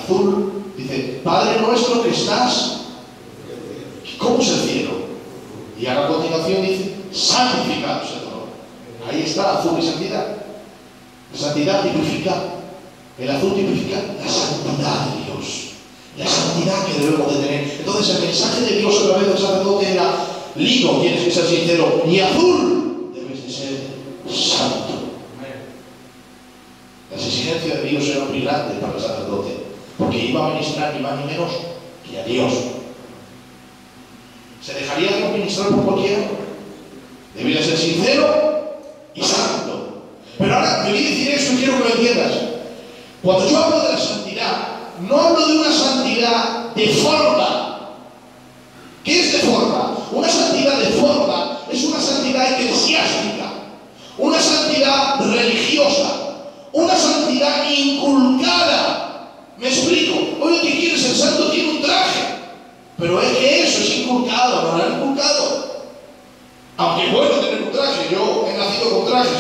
azul, dice, Padre nuestro que estás, ¿cómo es el cielo? Y a continuación dice, santificado sea tu nombre. Ahí está, azul y santidad. La santidad tipifica, el azul tipifica la santidad de Dios. La santidad que debemos de tener. Entonces el mensaje de Dios a través del sacerdote era, Lino, tienes que ser sincero, y azul, debes de ser santo. Las exigencias de Dios eran muy grandes para el sacerdote, porque iba a ministrar ni más ni menos que a Dios. ¿Se dejaría Dios ministrar por cualquiera? Debía ser sincero y santo. Pero ahora te voy a decir esto y quiero que lo entiendas. Cuando yo hablo de la santidad, no hablo de una santidad de forma. ¿Qué es de forma? Una santidad de forma es una santidad eclesiástica, una santidad religiosa, una santidad inculcada. ¿Me explico? Oye, que quieres ser santo, tiene un traje. Pero es que eso es inculcado, no lo han inculcado. Aunque es bueno tener un traje, yo he nacido con trajes,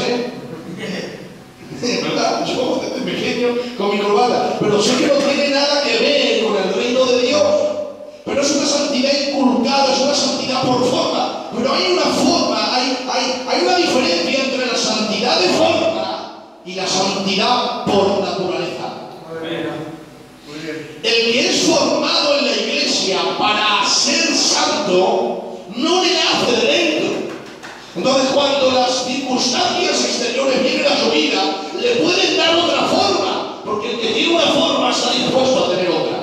¿verdad? Yo desde pequeño con mi corbata, pero sé que no tiene nada que ver con el reino de Dios. Pero es una santidad inculcada, es una santidad por forma. Pero hay una forma, hay una diferencia entre la santidad de forma y la santidad por naturaleza. El que es formado en la iglesia para ser santo no le nace de dentro. Entonces, cuando las circunstancias exteriores vienen a su vida, le pueden dar otra forma, porque el que tiene una forma está dispuesto a tener otra.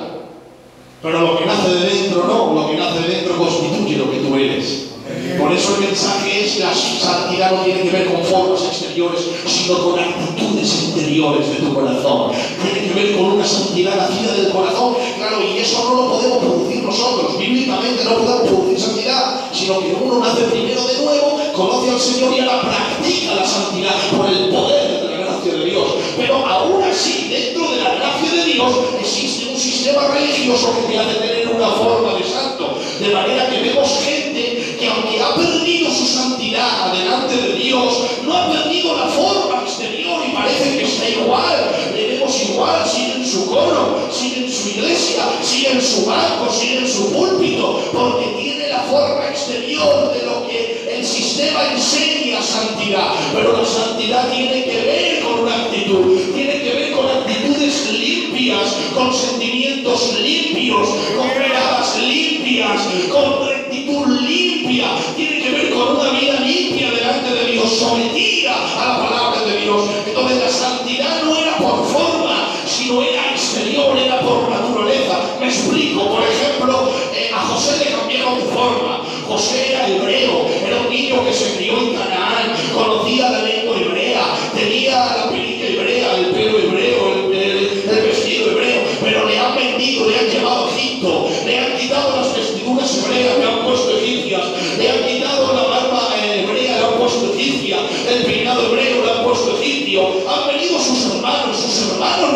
Pero lo que nace de dentro no, lo que nace de dentro constituye lo que tú eres. Por eso el mensaje es que la santidad no tiene que ver con formas exteriores, sino con actitudes interiores de tu corazón. Tiene que ver con una santidad nacida del corazón. Claro, y eso no lo podemos producir nosotros. Bíblicamente no podemos producir santidad, sino que uno nace primero de nuevo, conoce al Señor y ahora practica la santidad por el poder de la gracia de Dios. Pero aún así, dentro de la gracia de Dios, existe un sistema religioso que te hace tener una forma de santo. De manera que vemos gente que, aunque ha perdido su santidad delante de Dios, no ha perdido la forma exterior y parece que está igual. Le vemos igual, sigue en su coro, sigue en su iglesia, sigue en su banco, sigue en su púlpito, porque tiene la forma exterior de lo que el sistema enseña santidad. Pero la santidad tiene que ver con una actitud, tiene que ver con actitudes limpias, con sentimientos limpios, con miradas limpias, con rectitud limpia, tiene que ver con una vida limpia delante de Dios, sometida a la palabra de Dios. Entonces la santidad no era por forma, sino era exterior, era por naturaleza. Me explico. Por ejemplo, a José le cambiaron de forma. José era hebreo, era un niño que se crió en Canaán, conocía la lengua hebrea, tenía la perilla hebrea, el pelo hebreo, el vestido hebreo, pero le han vendido, le han llevado a Egipto, le han quitado las vestiduras hebreas, le han puesto egipcias, le han quitado la barba hebrea, le han puesto egipcia, el peinado hebreo le han puesto egipcio. Han venido sus hermanos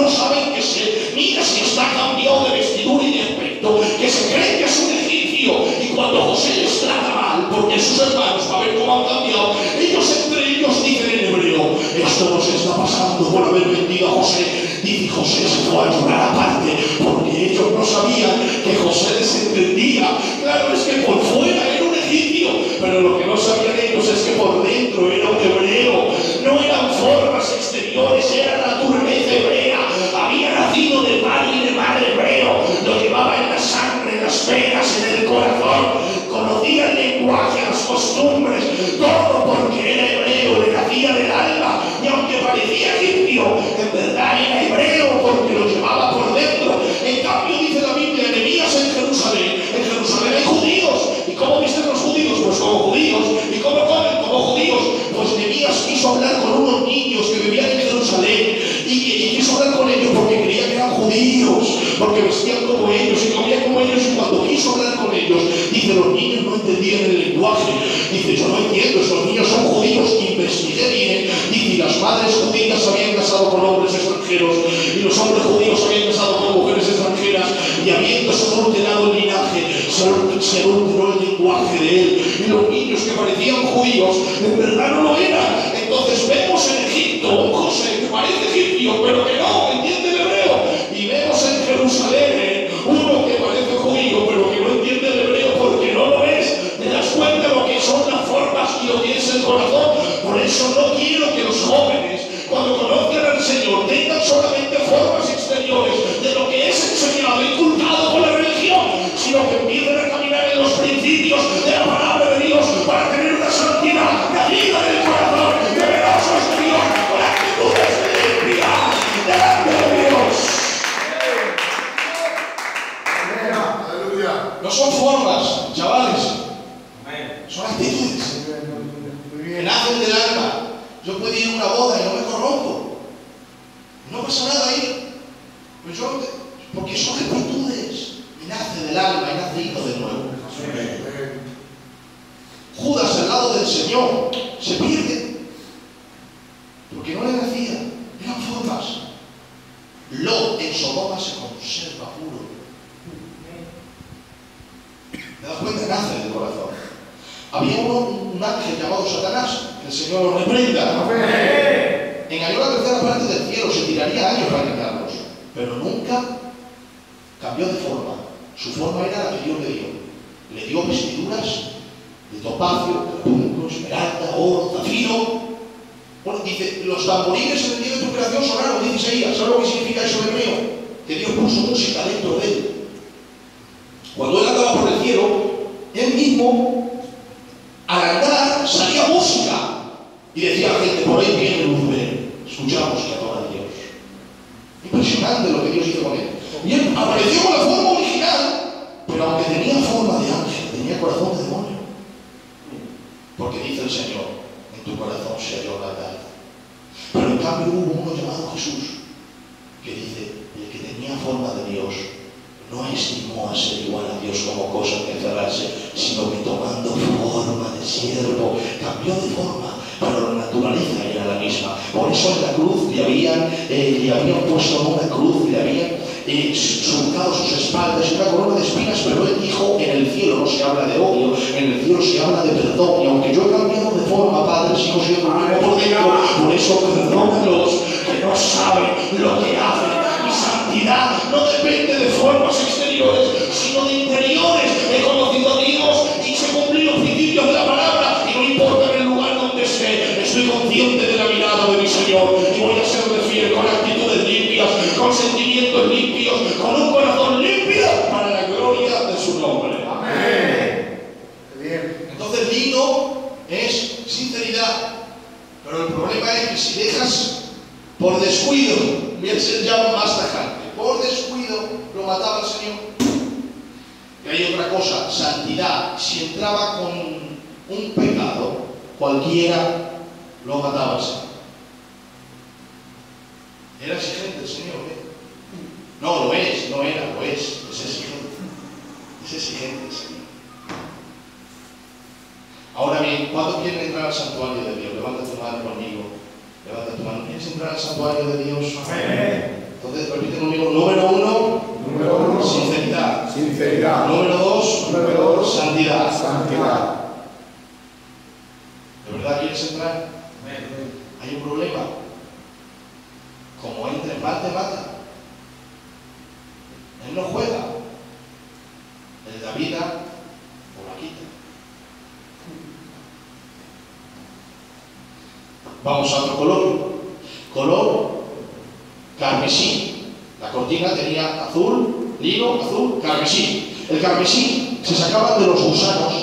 no saben que mira si está cambiado de vestidura y de aspecto, que se creen que es un egipcio, y cuando José les trata mal, porque sus hermanos, para ver cómo han cambiado, ellos entre ellos dicen en hebreo, esto nos está pasando por haber vendido a José. Y José se fue a llorar aparte, porque ellos no sabían que José les entendía. Claro, es que por fuera era un egipcio, pero lo que no sabían ellos es que por dentro era un hebreo. No eran formas exteriores, era naturaleza hebrea. Había nacido de padre y de madre hebreo, lo llevaba en la sangre, en las venas, en el corazón. Conocía el lenguaje, las costumbres, todo porque era hebreo, le nacía del alma. Y aunque parecía egipcio, en verdad era hebreo porque lo llevaba por dentro. En cambio, dice la Biblia, Nehemías en Jerusalén hay judíos. ¿Y cómo visten los judíos? Pues como judíos. ¿Y cómo comen? Como judíos. Pues Nehemías quiso hablar con unos niños que vivían en Jerusalén y quiso hablar con ellos porque creía que eran judíos, porque vestían como ellos y comían como ellos. Y cuando quiso hablar con ellos, dice, los niños no entendían el lenguaje. Dice, yo no entiendo, esos niños son judíos. Investigué bien. Dice, y las madres judías habían casado con hombres extranjeros y los hombres judíos habían casado con mujeres extranjeras, y habiéndose adulterado el linaje, se adulteró el lenguaje de él. Y los niños que parecían judíos en verdad no lo eran. Entonces vemos en Egipto un José que parece egipcio pero que no entiende el hebreo, y vemos en Jerusalén Pues porque son actitudes, y nace del alma, y nace hijo de nuevo. Judas al lado del Señor se pierde, porque no le nacía, eran formas. Lot en Sodoma se conserva puro. ¿Te das cuenta? Nace del corazón. Había un ángel llamado Satanás, que el Señor lo reprenda. Engañó la tercera parte del cielo, se tiraría años para engañarlos, pero nunca cambió de forma. Su forma era la que Dios le dio. Le dio vestiduras de topacio, carbunclo, esmeralda, oro, zafiro. Bueno, dice, los tamborines en el día de tu creación sonaron, dice Isaías. ¿Sabes lo que significa eso en hebreo? Que Dios puso música dentro de él. Cuando él andaba por el cielo, él mismo, al andar, salía música. Y decía la gente, por ahí viene el lucero. Escuchamos que adora a Dios. Impresionante lo que Dios hizo con él. Y él apareció con la forma original, pero aunque tenía forma de ángel, tenía corazón de demonio. Porque dice el Señor, en tu corazón se halló la verdad. Pero en cambio hubo uno llamado Jesús, que dice, el que tenía forma de Dios, no estimó a ser igual a Dios como cosa que cerrarse, sino que tomando forma de siervo, cambió de forma, pero la naturaleza era la misma. Por eso en la cruz le habían puesto en una cruz, le habían surcado sus espaldas y una corona de espinas, pero él dijo, en el cielo no se habla de odio, en el cielo se habla de perdón, y aunque yo he cambiado de forma, Padre, sigo siendo el mismo por dentro, por eso perdónalos, que no saben lo que hacen. Mi santidad no depende de formas exteriores, sino de interiores. He conocido a Dios y sé cumplir los principios de la palabra, y no importa en el lugar donde esté, estoy consciente de la mirada de mi Señor, y voy a serle fiel con actitudes limpias, con sentimientos limpios, con un corazón limpio, para la gloria de su nombre. Amén. Bien. Entonces, lino es sinceridad, pero el problema es que si dejas por descuido, bien se llama más tajante, por descuido lo mataba el Señor. Y hay otra cosa, santidad. Si entraba con un pecado, cualquiera lo mataba el Señor. Era exigente el Señor, ¿eh? No, lo es, no era, lo es exigente. Es exigente el Señor. Ahora bien, ¿cuándo quieren entrar al santuario de Dios? Levanta tu mano conmigo. Levanta tu mano. ¿Quieres entrar al santuario de Dios? Amén. Entonces, repite conmigo. Número uno, sinceridad. Sinceridad. Número dos, santidad. Santidad. ¿De verdad quieres entrar? Amén. Hay un problema. Como entres mal, te mata. Él no juega. Él da vida o la quita. Vamos a otro color. Color carmesí. La cortina tenía azul, lino, azul, carmesí. El carmesí se sacaban de los gusanos,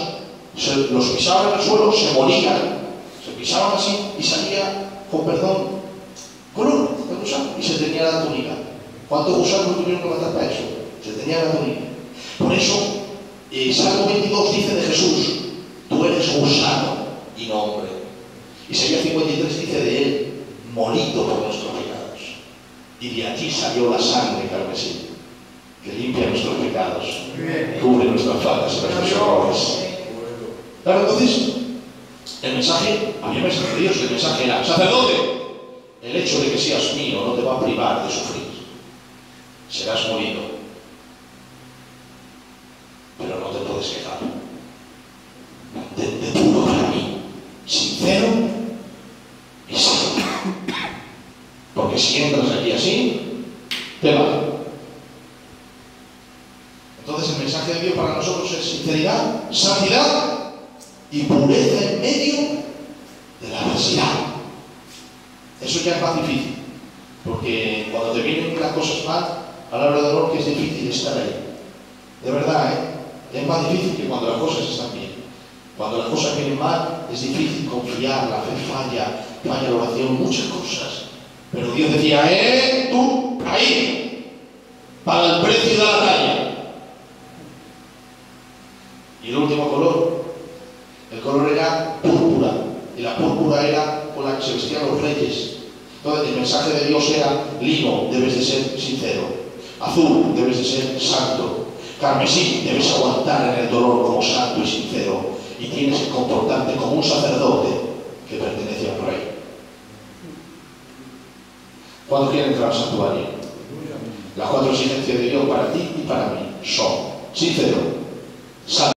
los pisaban en el suelo, se morían, se pisaban así y salía, con perdón, color de gusano, y se tenía la túnica. ¿Cuántos gusanos tuvieron que matar para eso? Se tenía la túnica. Por eso, Salmo 22 dice de Jesús, tú eres gusano y no hombre. Isaías 53 dice de él, molido por nuestros pecados, y de allí salió la sangre carmesí, que limpia nuestros pecados, cubre nuestras faltas y nuestros errores. Claro, entonces, el mensaje, había mensaje de Dios, el mensaje era, sacerdote, el hecho de que seas mío no te va a privar de sufrir, serás molido, pero no te puedes quejar, de puro para mí, sincero y santo. Porque si entras aquí así, te va. Entonces el mensaje de Dios para nosotros es sinceridad, santidad y pureza en medio de la adversidad. Eso ya es más difícil, porque cuando te vienen las cosas mal, a la hora de dolor que es difícil estar ahí. De verdad, es más difícil que cuando las cosas están bien. Cuando las cosas vienen mal, es difícil confiar, la fe falla la oración, muchas cosas. Pero Dios decía, tú, ahí, paga el precio de la batalla. Y el último color, el color era púrpura, y la púrpura era con la que se vestían los reyes. Entonces el mensaje de Dios era, lino, debes de ser sincero. Azul, debes de ser santo. Carmesí, debes aguantar en el dolor como santo y sincero. Y tienes que comportarte como un sacerdote que pertenece al rey. ¿Cuándo quieren entrar al santuario? Las 4 exigencias de Dios para ti y para mí son: sincero, santo.